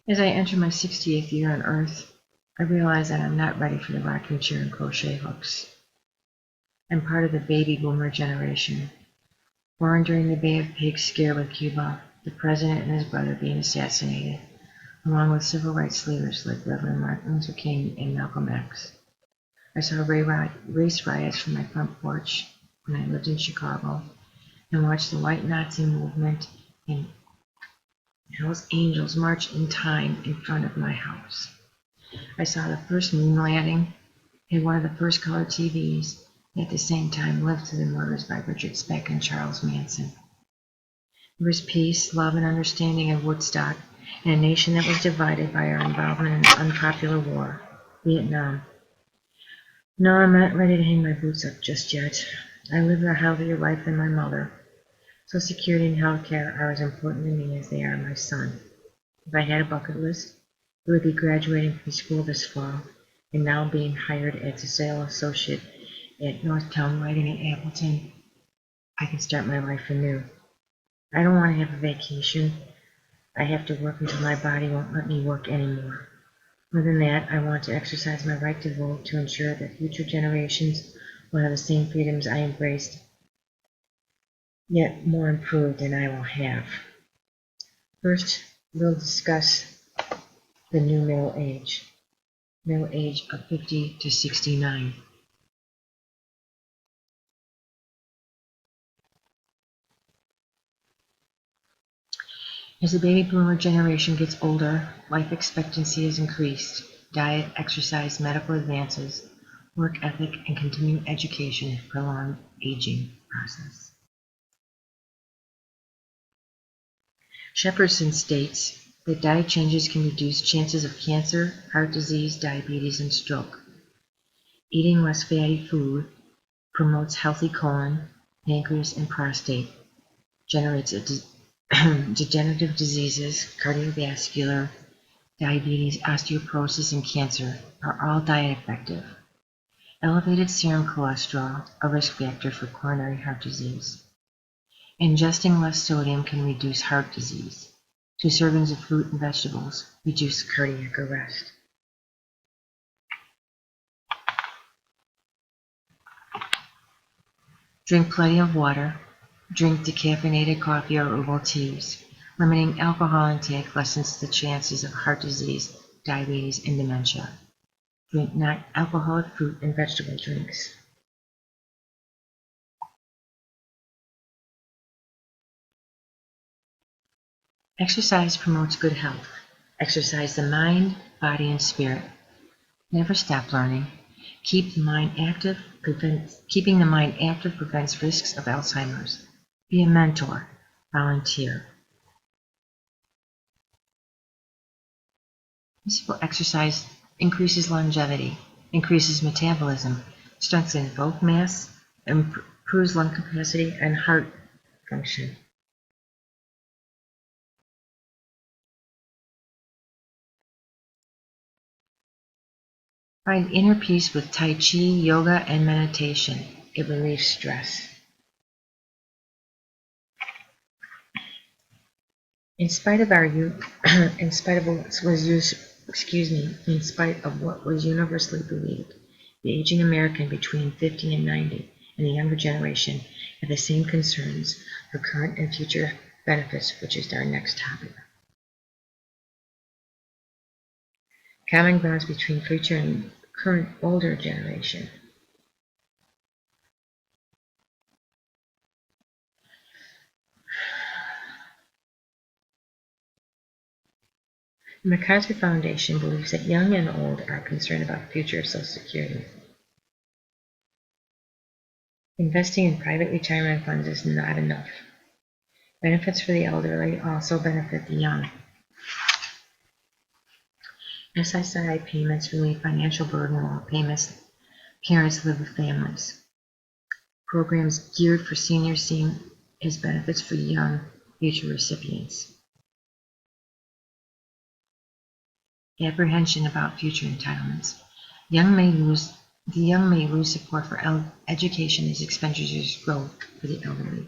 As I enter my 68th year on Earth, I realize that I'm not ready for the rocking chair and crochet hooks. I'm part of the baby boomer generation, born during the Bay of Pigs scare with Cuba, the president and his brother being assassinated, along with civil rights leaders like Reverend Martin Luther King and Malcolm X. I saw race riots from my front porch when I lived in Chicago and watched the white Nazi movement and Hell's Angels march in time in front of my house. I saw the first moon landing, had one of the first color TVs, and at the same time lived through the murders by Richard Speck and Charles Manson. There was peace, love, and understanding at Woodstock in a nation that was divided by our involvement in an unpopular war, Vietnam. No, I'm not ready to hang my boots up just yet. I live a healthier life than my mother. Social Security and health care are as important to me as they are my son. If I had a bucket list, it would be graduating from school this fall and now being hired as a sales associate at Northtown Lighting in Appleton. I can start my life anew. I don't want to have a vacation. I have to work until my body won't let me work anymore. More than that, I want to exercise my right to vote to ensure that future generations will have the same freedoms I embraced, yet more improved than I will have. First, we'll discuss the new middle age of 50 to 69. As the baby boomer generation gets older, life expectancy is increased. Diet, exercise, medical advances, work ethic, and continuing education prolong aging process. Shepardson states that diet changes can reduce chances of cancer, heart disease, diabetes, and stroke. Eating less fatty food promotes healthy colon, pancreas, and prostate, generates degenerative diseases, cardiovascular, diabetes, osteoporosis, and cancer are all diet effective. Elevated serum cholesterol, a risk factor for coronary heart disease. Ingesting less sodium can reduce heart disease. 2 servings of fruit and vegetables reduce cardiac arrest. Drink plenty of water. Drink decaffeinated coffee or herbal teas. Limiting alcohol intake lessens the chances of heart disease, diabetes, and dementia. Drink non-alcoholic fruit and vegetable drinks. Exercise promotes good health. Exercise the mind, body, and spirit. Never stop learning. Keeping the mind active prevents risks of Alzheimer's. Be a mentor. Volunteer. Physical exercise increases longevity, increases metabolism, strengthens bone mass, improves lung capacity and heart function. Find inner peace with Tai Chi, yoga, and meditation. It relieves stress. In spite of what was universally believed, the aging American between 50 and 90 and the younger generation have the same concerns for current and future benefits, which is our next topic. Common grounds between future and current older generation. The MacArthur Foundation believes that young and old are concerned about the future of Social Security. Investing in private retirement funds is not enough. Benefits for the elderly also benefit the young. SSI payments relieve financial burden while parents live with families. Programs geared for seniors seen as benefits for young future recipients. Apprehension about future entitlements. The young may lose support for education as expenditures grow for the elderly.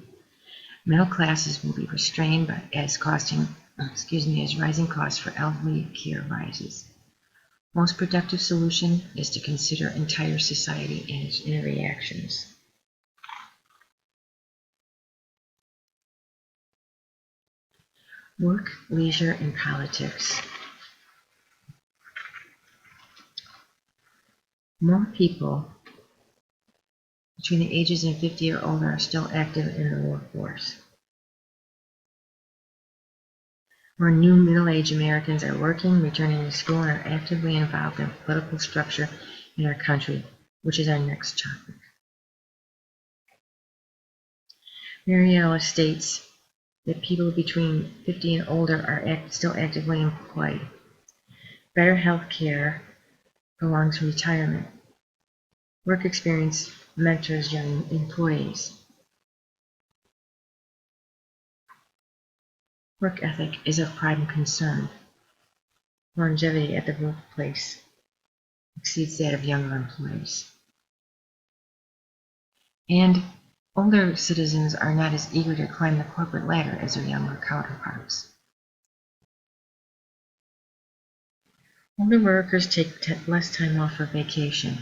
Middle classes will be restrained as costing as rising costs for elderly care rises. Most productive solution is to consider entire society and its interreactions. Work, leisure, and politics. More people between the ages of 50 or older are still active in the workforce. More new middle-aged Americans are working, returning to school, and are actively involved in political structure in our country, which is our next topic. Mariella states that people between 50 and older are still actively employed. Better health care prolongs retirement. Work experience mentors young employees. Work ethic is of prime concern. Longevity at the workplace exceeds that of younger employees. And older citizens are not as eager to climb the corporate ladder as their younger counterparts. Older workers take less time off for vacation.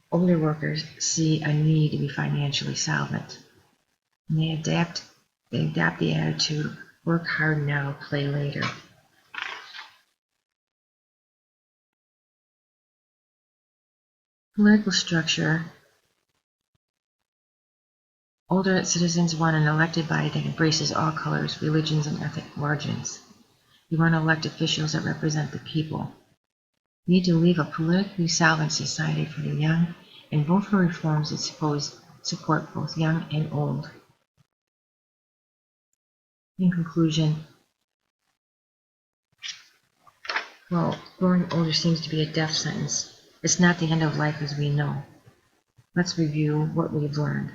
Older workers see a need to be financially solvent. And they adopt the attitude, work hard now, play later. Political structure. Older citizens want an elected body that embraces all colors, religions, and ethnic origins. We want to elect officials that represent the people. We need to leave a politically solvent society for the young and vote for reforms that support both young and old. In conclusion, well, growing older seems to be a death sentence. It's not the end of life as we know. Let's review what we've learned.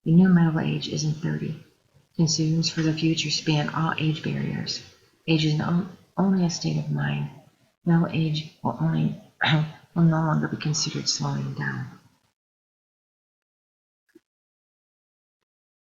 The new middle age isn't 30. Concerns for the future span all age barriers. Age is only a state of mind. Middle age will no longer be considered slowing down.